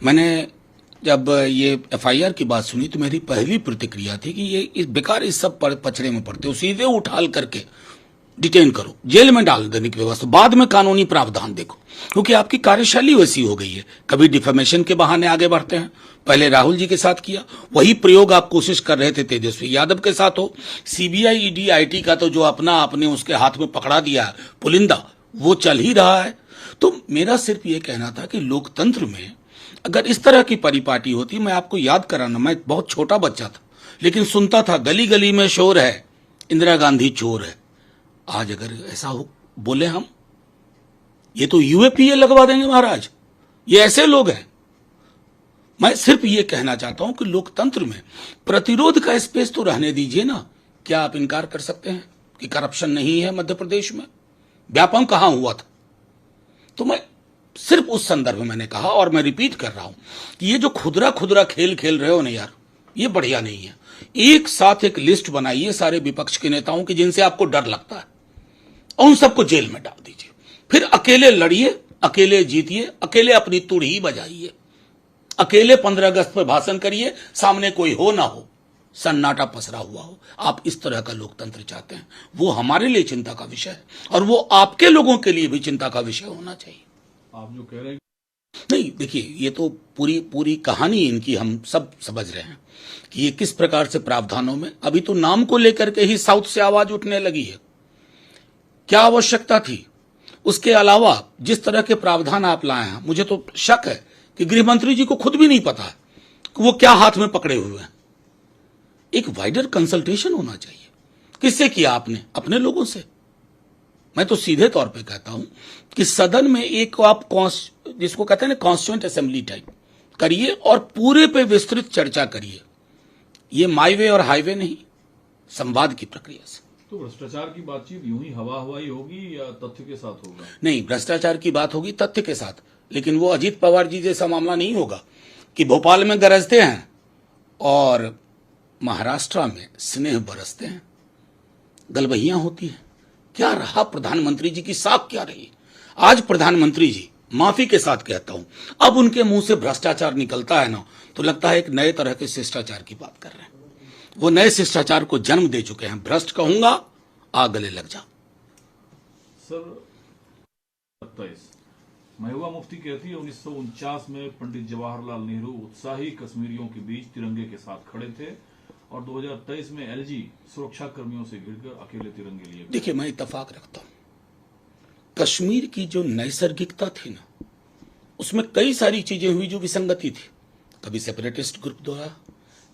मैंने जब ये एफआईआर की बात सुनी तो मेरी पहली प्रतिक्रिया थी कि ये इस बेकार इस सब पचड़े में पड़ते हो, सीधे उठाल करके डिटेन करो, जेल में डाल देने की व्यवस्था, बाद में कानूनी प्रावधान देखो, क्योंकि आपकी कार्यशैली वैसी हो गई है। कभी डिफेमेशन के बहाने आगे बढ़ते हैं, पहले राहुल जी के साथ किया, वही प्रयोग आप कोशिश कर रहे थे तेजस्वी यादव के साथ हो। सीबीआई ईडी आईटी का तो जो अपना आपने उसके हाथ में पकड़ा दिया है पुलिंदा, वो चल ही रहा है। तो मेरा सिर्फ ये कहना था कि लोकतंत्र में अगर इस तरह की परिपाटी होती, मैं आपको याद कराना, मैं बहुत छोटा बच्चा था लेकिन सुनता था गली गली में शोर है, इंदिरा गांधी चोर है। आज अगर ऐसा हो बोले हम, ये तो यूएपीए लगवा देंगे महाराज, ये ऐसे लोग हैं। मैं सिर्फ ये कहना चाहता हूं कि लोकतंत्र में प्रतिरोध का स्पेस तो रहने दीजिए ना। क्या आप इनकार कर सकते हैं कि करप्शन नहीं है मध्य प्रदेश में? व्यापम कहां हुआ था? तो मैं सिर्फ उस संदर्भ में मैंने कहा, और मैं रिपीट कर रहा हूं कि ये जो खुदरा खुदरा खेल खेल रहे हो ना यार, ये बढ़िया नहीं है। एक साथ एक लिस्ट बनाइए सारे विपक्ष के नेताओं की जिनसे आपको डर लगता है, और उन सबको जेल में डाल दीजिए। फिर अकेले लड़िए, अकेले जीतिए, अकेले अपनी तुड़ी बजाइए, अकेले 15 अगस्त पर भाषण करिए, सामने कोई हो ना हो, सन्नाटा पसरा हुआ हो। आप इस तरह का लोकतंत्र चाहते हैं, वो हमारे लिए चिंता का विषय है, और वो आपके लोगों के लिए भी चिंता का विषय होना चाहिए। आप जो कह रहे हैं नहीं, देखिए, ये तो पूरी कहानी इनकी हम सब समझ रहे हैं कि ये किस प्रकार से प्रावधानों में, अभी तो नाम को लेकर के ही साउथ से आवाज उठने लगी है। क्या आवश्यकता थी? उसके अलावा जिस तरह के प्रावधान आप लाए हैं, मुझे तो शक है कि गृह मंत्री जी को खुद भी नहीं पता है कि वो क्या हाथ में पकड़े हुए हैं। एक वाइडर कंसल्टेशन होना चाहिए। किससे किया आपने? अपने लोगों से। मैं तो सीधे तौर पे कहता हूं कि सदन में एक आप जिसको कहते हैं ना कॉन्स्टिट्यूएंट असेंबली टाइप करिए, और पूरे पे विस्तृत चर्चा करिए। ये माई वे और हाईवे नहीं, संवाद की प्रक्रिया से। तो भ्रष्टाचार की बातचीत यूं ही हवा हवाई होगी या तथ्य के साथ होगा? नहीं, भ्रष्टाचार की बात होगी तथ्य के साथ, लेकिन वो अजीत पवार जी जैसा मामला नहीं होगा कि भोपाल में गरजते हैं और महाराष्ट्र में स्नेह बरसते हैं, गलबहियां होती हैं। क्या रहा प्रधानमंत्री जी की साख क्या रही? आज प्रधानमंत्री जी, माफी के साथ कहता हूं, अब उनके मुंह से भ्रष्टाचार निकलता है ना, तो लगता है एक नए तरह के शिष्टाचार की बात कर रहे हैं। वो नए शिष्टाचार को जन्म दे चुके हैं। भ्रष्ट कहूंगा, आ गले लग जा। सर, 27 महबूबा मुफ्ती कहती है 1949 में पंडित जवाहरलाल नेहरू उत्साही कश्मीरियों के बीच तिरंगे के साथ खड़े थे, और 2023 में एलजी सुरक्षा कर्मियों से घिरकर अकेले तिरंगे लिए। देखिए, मैं इत्तेफाक रखता हूं, कश्मीर की जो नैसर्गिकता थी ना, उसमें कई सारी चीजें हुई जो विसंगति थी। कभी सेपरेटिस्ट ग्रुप द्वारा,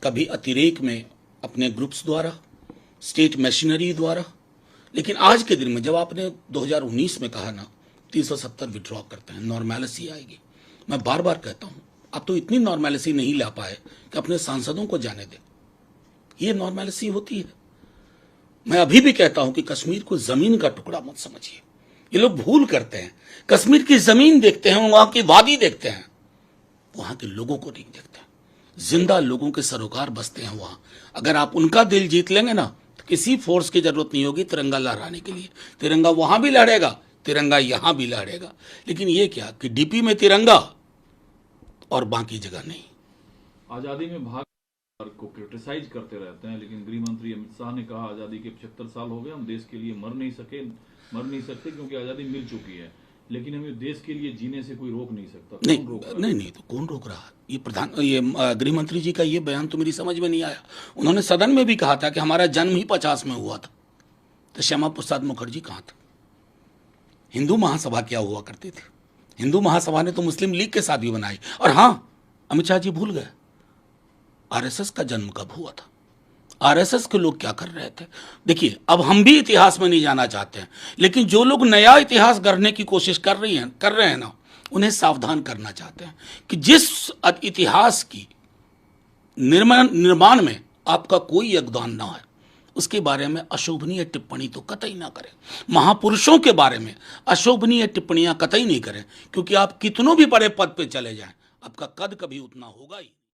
कभी अतिरेक में अपने ग्रुप्स द्वारा, स्टेट मशीनरी द्वारा। लेकिन आज के दिन में जब आपने 2019 में कहा ना 370 विड्रॉ करते हैं, नॉर्मैलिसी आएगी। मैं बार बार कहता हूं, आप तो इतनी नॉर्मैलिसी नहीं ला पाए कि अपने सांसदों को जाने दें। ये नॉर्मैलिसी होती है। मैं अभी भी कहता हूं कि कश्मीर को जमीन का टुकड़ा मत समझिए। ये लोग भूल करते हैं, कश्मीर की जमीन देखते हैं, वहां की वादी देखते हैं, वहां के लोगों को नहीं देखते हैं। जिंदा लोगों के सरोकार बसते हैं वहां। अगर आप उनका दिल जीत लेंगे ना, तो किसी फोर्स की जरूरत नहीं होगी तिरंगा लहराने के लिए। तिरंगा वहां भी लहरेगा, तिरंगा यहां भी लहरेगा। लेकिन ये क्या कि डीपी में तिरंगा और बाकी जगह नहीं। आजादी में भाग को क्रिटिसाइज करते रहते हैं, लेकिन गृह मंत्री अमित शाह ने कहा आजादी के 75 साल हो गए, हम देश के लिए मर नहीं सकते क्योंकि आजादी मिल चुकी है, लेकिन हमें देश के लिए जीने से कोई रोक नहीं सकता। नहीं, तो कौन रोक रहा? ये गृह मंत्री जी का ये बयान तो मेरी समझ में नहीं आया। उन्होंने सदन में भी कहा था कि हमारा जन्म ही 50 में हुआ था, तो श्यामा प्रसाद मुखर्जी कहां था? हिंदू महासभा क्या हुआ करती थी? हिंदू महासभा ने तो मुस्लिम लीग के साथ भी बनाई। और हां, अमित शाह जी भूल गए आरएसएस का जन्म कब हुआ था, आरएसएस के लोग क्या कर रहे थे। देखिए, अब हम भी इतिहास में नहीं जाना चाहते हैं, लेकिन जो लोग नया इतिहास गढ़ने की कोशिश कर रहे हैं ना, उन्हें सावधान करना चाहते हैं कि जिस इतिहास की निर्माण में आपका कोई योगदान ना है, उसके बारे में अशोभनीय टिप्पणी तो कतई ना करें। महापुरुषों के बारे में अशोभनीय टिप्पणियां कतई नहीं करें, क्योंकि आप कितनों भी बड़े पद पे चले जाएं, आपका कद कभी उतना होगा ही।